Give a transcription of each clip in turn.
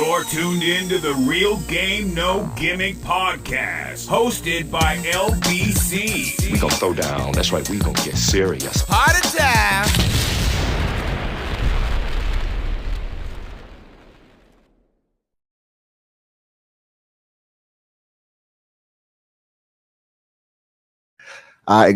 You're tuned in to the Real Game No Gimmick podcast, hosted by LBC. We gonna throw down. That's right, we gonna get serious. Party time! I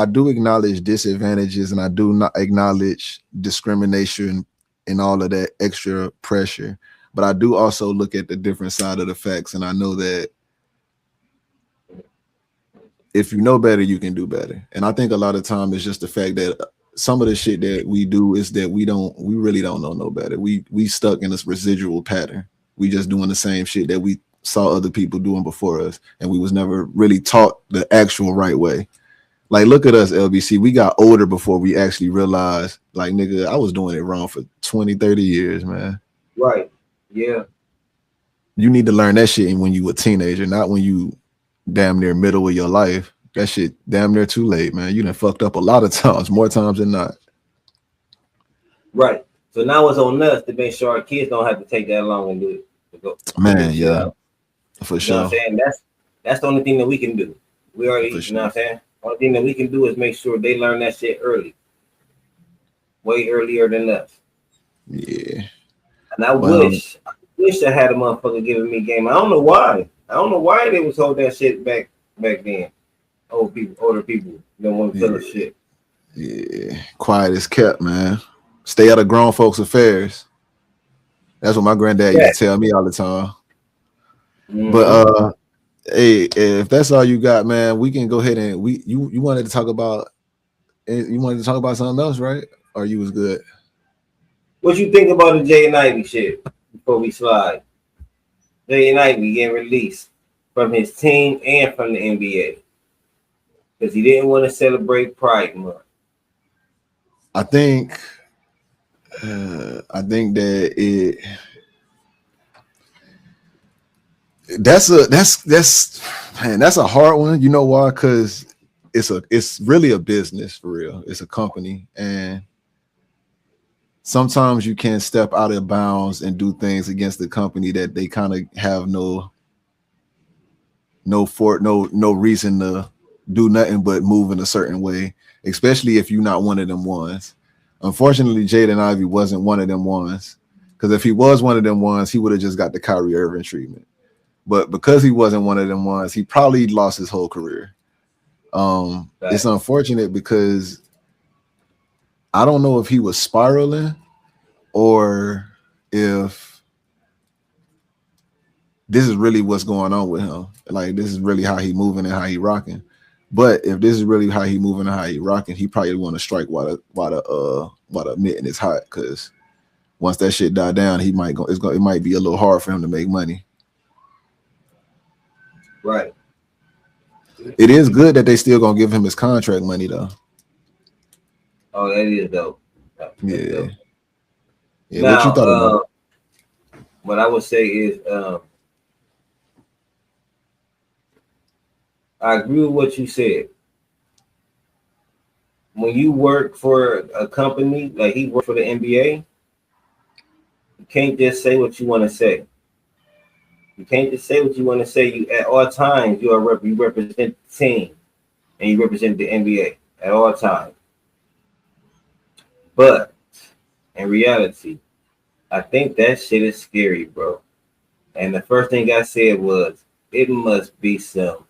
do acknowledge disadvantages, and I do not acknowledge discrimination and all of that extra pressure. But I do also look at the different side of the facts, and I know that if you know better, you can do better. And I think a lot of time it's just the fact that some of the shit that we do is that we really don't know no better. We stuck in this residual pattern. We just doing the same shit that we saw other people doing before us, and we was never really taught the actual right way. Like, look at us, LBC. We got older before we actually realized, like, nigga, I was doing it wrong for 20, 30 years, man. Right. Yeah. You need to learn that shit when you a teenager, not when you damn near middle of your life. That shit damn near too late, man. You done fucked up a lot of times, more times than not. Right. So now it's on us to make sure our kids don't have to take that long and do it. Man, yeah. For sure. You know what I'm saying? That's the only thing that we can do. We already, you know what I'm saying? Only thing that we can do is make sure they learn that shit early. Way earlier than us. Yeah. And I wish I had a motherfucker giving me game. I don't know why. I don't know why they was hold that shit back then. Older people don't want to tell us shit. Yeah. Quiet as kept, man. Stay out of grown folks' affairs. That's what my granddad used to tell me all the time. Mm-hmm. But hey, if that's all you got, man, we can go ahead and you wanted to talk about something else, right? Or you was good? What you think about the Jay and Ivy shit before we slide? Jay and Ivy getting released from his team and from the NBA because he didn't want to celebrate Pride Month. I think that that's a hard one. You know why? Because it's really a business for real. It's a company, and sometimes you can step out of bounds and do things against the company that they kind of have no reason to do nothing but move in a certain way, especially if you're not one of them ones. Unfortunately, Jaden Ivey wasn't one of them ones, because if he was one of them ones, he would have just got the Kyrie Irving treatment. But because he wasn't one of them ones, he probably lost his whole career. It's unfortunate because I don't know if he was spiraling or if this is really what's going on with him. Like, this is really how he moving and how he rocking. But if this is really how he moving and how he rocking, he probably want to strike while the mitten is hot, because once that shit die down, it might be a little hard for him to make money. Right. It is good that they still gonna give him his contract money though. Oh, that is dope. Yeah. Dope. Yeah. Now, what you thought about? What I would say is, I agree with what you said. When you work for a company, like he worked for the NBA, you can't just say what you want to say. You can't just say what you want to say. You at all times you represent the team and you represent the NBA at all times. But in reality, I think that shit is scary, bro. And the first thing I said was, it must be some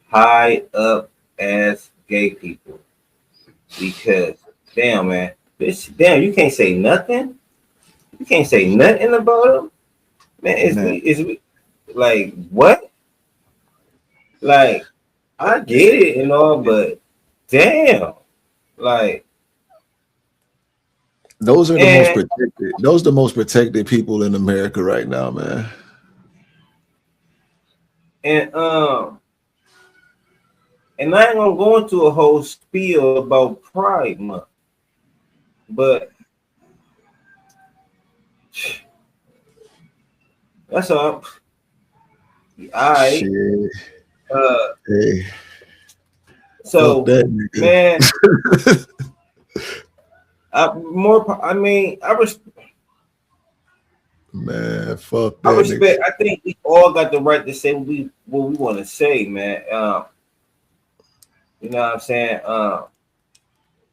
high up ass gay people, because damn, man, you can't say nothing. You can't say nothing about them, man. It's like, what? Like, I get it and all, but damn, like, those are the most protected. Those are the most protected people in America right now, man. And I ain't gonna go into a whole spiel about Pride Month, but that's all. Hey. So man, Man, fuck I that nigga. respect. I think we all got the right to say what we want to say, man. You know what I'm saying?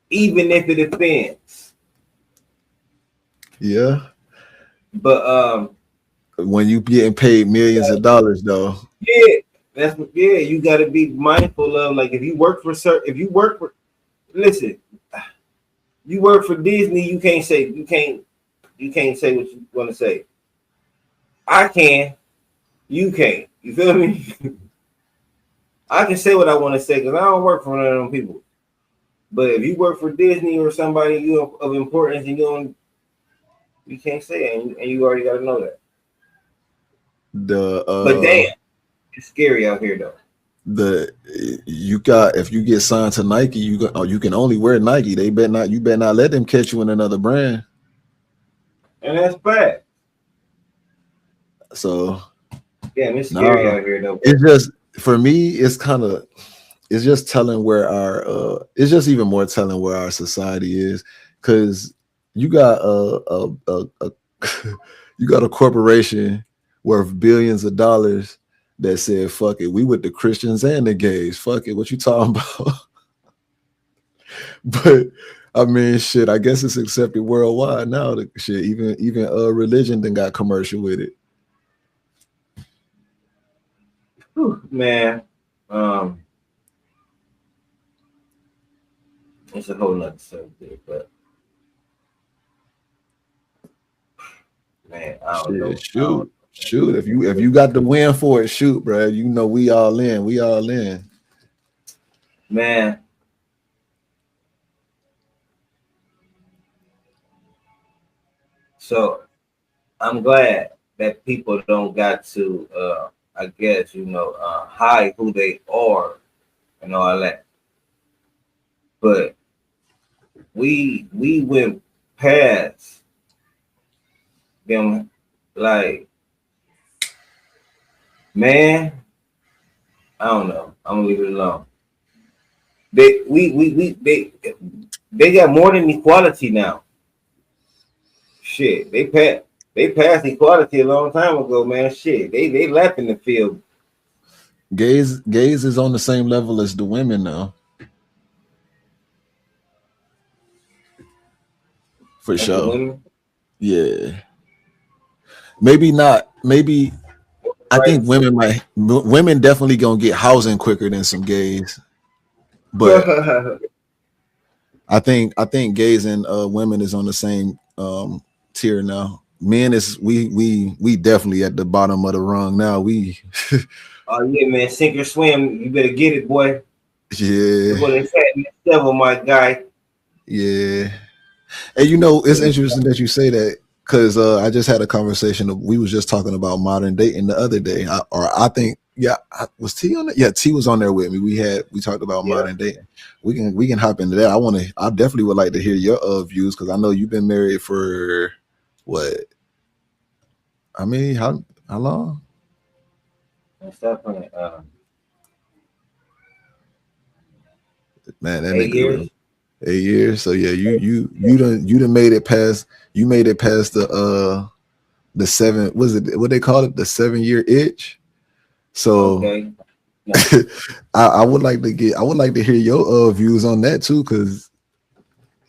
Even if it offends. Yeah. But When you getting paid millions of dollars though. yeah, you got to be mindful of, like, if you work for listen, you work for Disney, you can't say what you want to say. I can, you can't. You feel me? I can say what I want to say because I don't work for one of them people. But if you work for Disney or somebody you of importance, and you can't say it, and you already got to know that. The But damn, it's scary out here though. you got, if you get signed to Nike, you can only wear Nike. You better not let them catch you in another brand. And that's bad. So Damn, it's scary nah, out here though. it's just, for me, it's just telling where it's just even more telling where our society is, because you got a you got a corporation worth billions of dollars that said, fuck it, we with the Christians and the gays, fuck it, what you talking about? But I mean, shit, I guess it's accepted worldwide now. The shit, even religion then got commercial with it. Whew, man, it's a whole nother subject, but man, I don't know. Shit, shoot. If you got the win for it, shoot, bro. You know we all in. We all in. Man, so I'm glad that people don't got to, I guess, hide who they are and all that. But we went past them, like, man, I don't know. I'm gonna leave it alone. They got more than equality now. Shit, they passed equality a long time ago, man. Shit, they left in the field. Gays is on the same level as the women now. For That's the sure. women, Yeah. Maybe not. Maybe I right? think women definitely gonna get housing quicker than some gays. But I think gays and women is on the same tier now. Men is we definitely at the bottom of the rung now. We Oh yeah, man, sink or swim. You better get it, boy. That's yeah, what they said. Next level, my guy. yeah. And it's interesting that you say that, because I just had a conversation. We was just talking about modern dating the other day. I think, yeah, was T on it? Yeah, T was on there with me. We talked about Yeah. modern dating. We can hop into that. I definitely would like to hear your views, because I know you've been married for what? I mean, how long? Stop playing. Man, that 8 years. nigga 8 years. So yeah, you done made it past. You made it past the seven. Was it what they call it? The 7-year itch. So Okay. I would like to hear your views on that too, because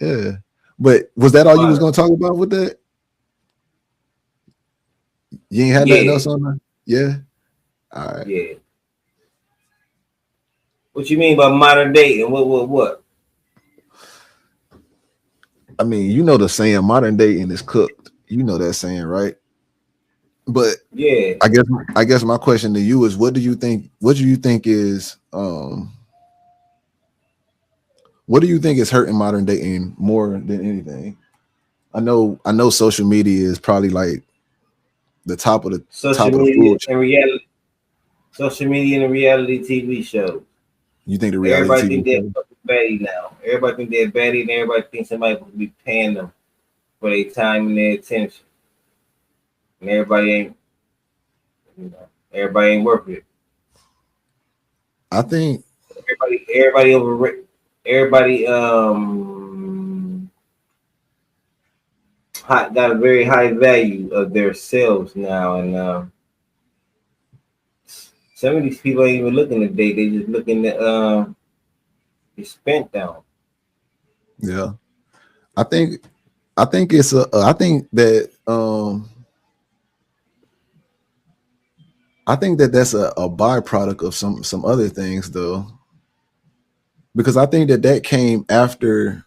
yeah. But was that all you was Modern. gonna talk about with that? You ain't had nothing Yeah. else on that? Yeah. All right. Yeah. What you mean by modern dating? What? I mean, the saying, modern dating is cooked. You know that saying, right? But Yeah. I guess my question to you is, what do you think is what do you think is hurting modern dating more than anything? I know social media is probably like the Social top of the media food chain. and reality. Social media and reality TV shows. You think the Everybody reality think they're TV show? fucking baddie now. Everybody think they're baddie, and everybody thinks somebody will be paying them for their time and their attention. And everybody ain't worth it. I think Everybody everybody got a very high value of their selves now, and some of these people ain't even looking to date. They just looking to get spent down. Yeah, I think it's I think that that's a byproduct of some other things though, because I think that came after.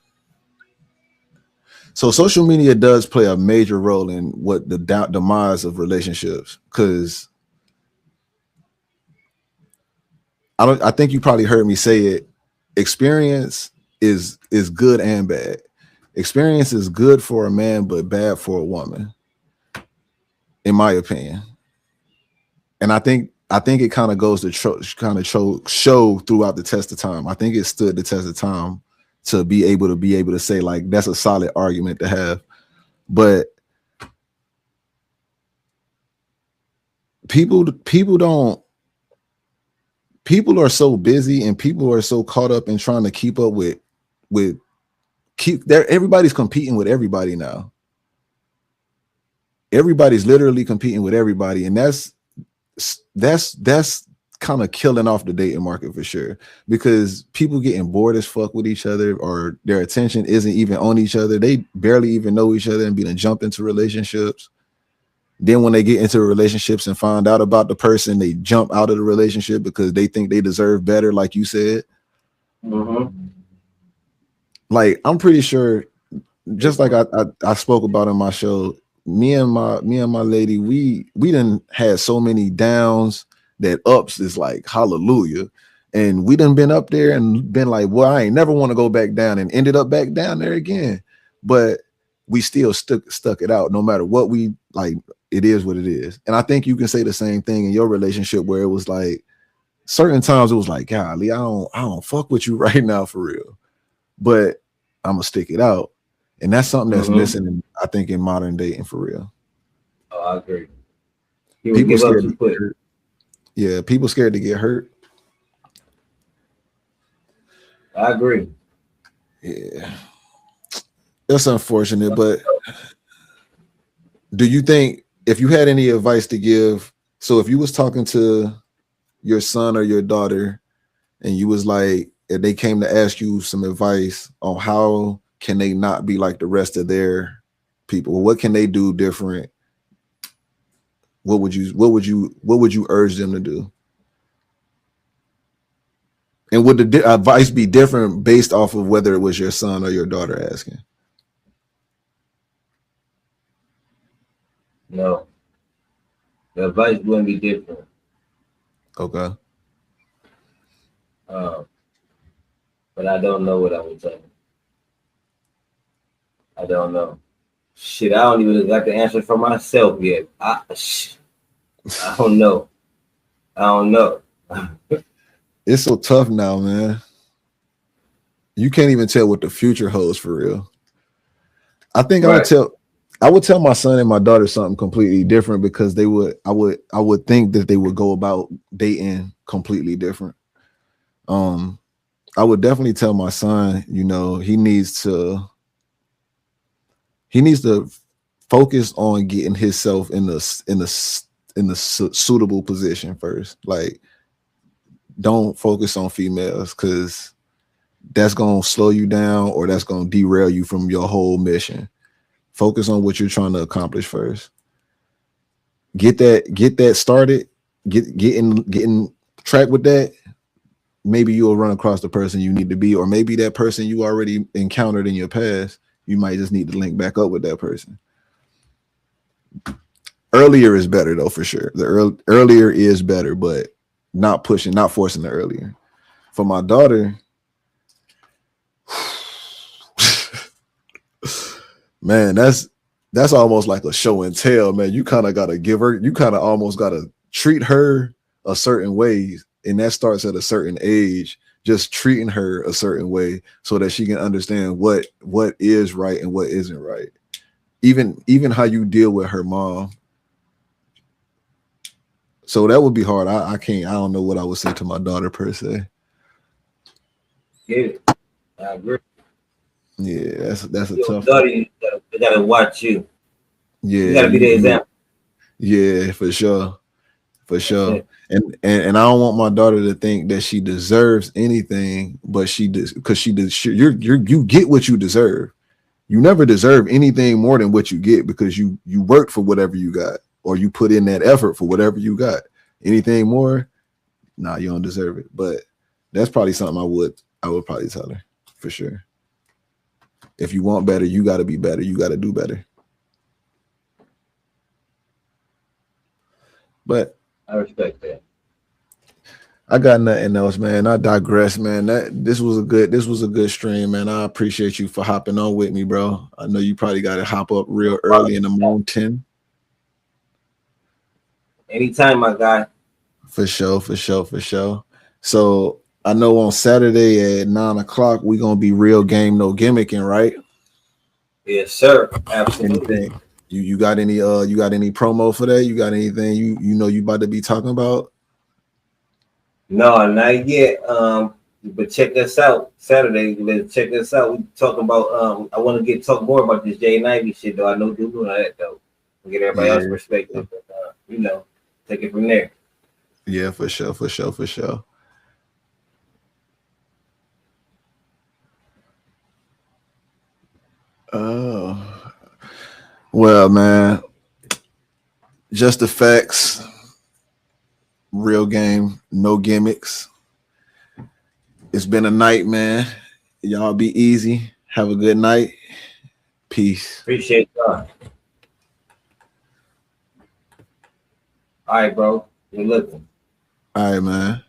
So social media does play a major role in what the demise of relationships, because I think you probably heard me say it. Experience is good and bad. Experience is good for a man, but bad for a woman, in my opinion. And I think it kind of goes to show throughout the test of time. I think it stood the test of time to be able to say like that's a solid argument to have. But people are so busy and people are so caught up in trying to keep up with everybody's competing with everybody now. Everybody's literally competing with everybody, and that's kind of killing off the dating market for sure, because people getting bored as fuck with each other, or their attention isn't even on each other. They barely even know each other and being jump into relationships. Then when they get into relationships and find out about the person, they jump out of the relationship because they think they deserve better, like you said. Mm-hmm. Like, I'm pretty sure, just like I spoke about in my show, me and my lady, we done had so many downs that ups is like hallelujah. And we done been up there and been like, well, I ain't never want to go back down, and ended up back down there again. But we still stuck it out no matter what we like. It is what it is. And I think you can say the same thing in your relationship, where it was like certain times it was like, golly, I don't fuck with you right now for real, but I'm gonna stick it out. And that's something that's missing, I think, in modern dating for real. Oh, I agree. People scared to get hurt. Yeah, people scared to get hurt. I agree. Yeah, that's unfortunate. But do you think, if you had any advice to give, so if you was talking to your son or your daughter, and you was like, if they came to ask you some advice on how can they not be like the rest of their people, what can they do different? What would you urge them to do? And would the advice be different based off of whether it was your son or your daughter asking? No, the advice wouldn't be different. Okay. But I don't know what I would tell them. I don't know. Shit, I don't even got the answer for myself yet. I don't know. I don't know. It's so tough now, man. You can't even tell what the future holds for real. I think right. I would tell my son and my daughter something completely different, because I would think that they would go about dating completely different. I would definitely tell my son, he needs to focus on getting himself in the suitable position first. Like, don't focus on females, because that's going to slow you down, or that's going to derail you from your whole mission. Focus on what you're trying to accomplish first. Get that started, getting track with that. Maybe you'll run across the person you need to be, or maybe that person you already encountered in your past, you might just need to link back up with that person. Earlier is better though, for sure. The earlier is better, but not forcing the earlier. For my daughter, man, that's almost like a show and tell, man. You kind of got to give her, you kind of almost got to treat her a certain way. And that starts at a certain age, just treating her a certain way so that she can understand what is right and what isn't right. Even how you deal with her mom. So that would be hard. I don't know what I would say to my daughter per se. Yeah, I agree. Yeah, that's a Your tough one. daughter, you gotta watch you. You Yeah, gotta be the example. yeah, for sure. For That's sure. it. And I don't want my daughter to think that she deserves anything, but she does because she does. You get what you deserve. You never deserve anything more than what you get because you work for whatever you got or you put in that effort for whatever you got. Anything more, nah, you don't deserve it. But that's probably something I would probably tell her for sure. If you want better, you got to be better. You got to do better. But I respect that. I got nothing else, man. I digress, man. This was a good stream, man. I appreciate you for hopping on with me, bro. I know you probably got to hop up real early in the morning. Anytime, my guy. For sure, for sure, for sure. So I know on Saturday at 9 o'clock we're gonna be real game, no gimmicking, right? Yes, sir. Absolutely. Anything? You got any promo for that? You got anything you know you about to be talking about? No, not yet. But check us out Saturday. Let's check us out. We talking about. I want to talk more about this Jay and Ivy shit though. I know do that though. We'll get everybody else's perspective. But, take it from there. Yeah, for sure, for sure, for sure. Oh, well, man. Just the facts. Real game, no gimmicks. It's been a night, man. Y'all be easy. Have a good night. Peace. Appreciate y'all. All right, bro. You're looking. All right, man.